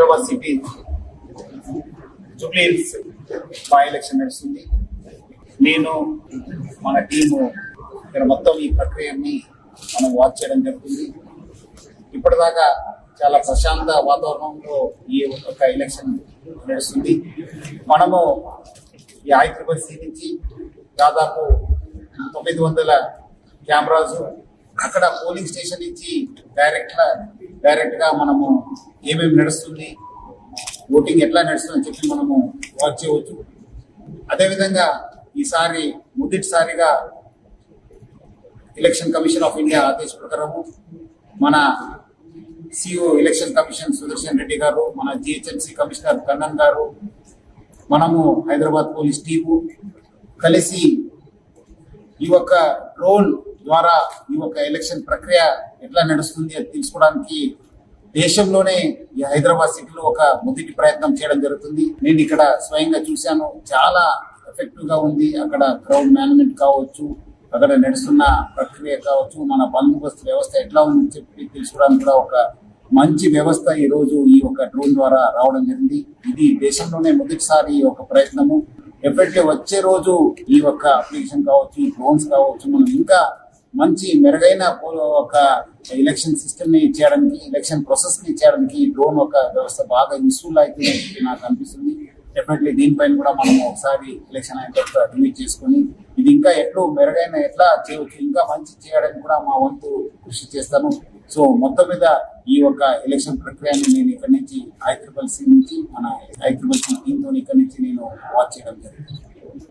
Hyderabad city Jubilee hills by election నడుస్తుంది. నేను మన టీము ఇక్కడ మొత్తం ఈ ప్రక్రియని మనం వాచ్ చేయడం జరుగుతుంది. ఇప్పటిదాకా చాలా ప్రశాంత వాతావరణంలో ఈ ఒక ఎలక్షన్ నడుస్తుంది. మనము ఈ హైదరాబాద్ సిటీ నుంచి దాదాపు 900 కెమెరాస్, అక్కడ పోలింగ్ స్టేషన్ నుంచి డైరెక్ట్ గా మనము ఏమేమి నడుస్తుంది, ఓటింగ్ ఎట్లా నడుస్తుంది అని చెప్పి మనము వాచ్ చేయవచ్చు. అదేవిధంగా ఈసారి మొదటిసారిగా ఎలక్షన్ కమిషన్ ఆఫ్ ఇండియా ఆదేశ ప్రకారము మన CEO election commission Sudarshan Reddy గారు, మన జిహెచ్ఎంసీ కమిషనర్ కన్నన్ గారు, మనము హైదరాబాద్ పోలీస్ టీము కలిసి ఈ యొక్క డ్రోన్ ద్వారా ఈ యొక్క ఎలక్షన్ ప్రక్రియ ఎట్లా నడుస్తుంది అని తెలుసుకోవడానికి దేశంలోనే ఈ హైదరాబాద్ సిటీలో ఒక మొదటి ప్రయత్నం చేయడం జరుగుతుంది. నేను ఇక్కడ స్వయంగా చూశాను, చాలా ఎఫెక్టివ్ గా ఉంది. అక్కడ క్రౌడ్ మేనేజ్మెంట్ కావచ్చు, అక్కడ నడుస్తున్న ప్రక్రియ కావచ్చు, మన బందోబస్తు వ్యవస్థ ఎట్లా ఉందని చెప్పి తెలుసుకోవడానికి కూడా ఒక మంచి వ్యవస్థ ఈ రోజు ఈ యొక్క డ్రోన్ ద్వారా రావడం జరిగింది. ఇది దేశంలోనే మొదటిసారి ఈ యొక్క ప్రయత్నము. ఎఫెక్టివ్ వచ్చే రోజు ఈ యొక్క అప్లికేషన్ కావచ్చు, ఈ డ్రోన్స్ కావచ్చు, మనం ఇంకా మంచి మెరుగైన ఒక ఎలక్షన్ సిస్టమ్ ని చేయడానికి, ఎలక్షన్ ప్రాసెస్ ని చేయడానికి ఈ డ్రోన్ ఒక వ్యవస్థ బాగా యూస్ఫుల్ అవుతుంది నాకు అనిపిస్తుంది. డెఫినెట్లీ దీనిపైన కూడా మనం ఒకసారి ఎలక్షన్ అయిన తర్వాత రివ్యూ చేసుకుని ఇది ఇంకా ఎట్లా మెరుగైన ఎట్లా చేయవచ్చు, ఇంకా మంచి చేయడానికి కూడా మా వంతు కృషి చేస్తాను. సో మొత్తం మీద ఈ యొక్క ఎలక్షన్ ప్రక్రియని నేను ఇక్కడ నుంచి ICCC నుంచి మన ICCC టీంతో ఇక్కడ నుంచి నేను వాచ్ చేయడం జరిగింది.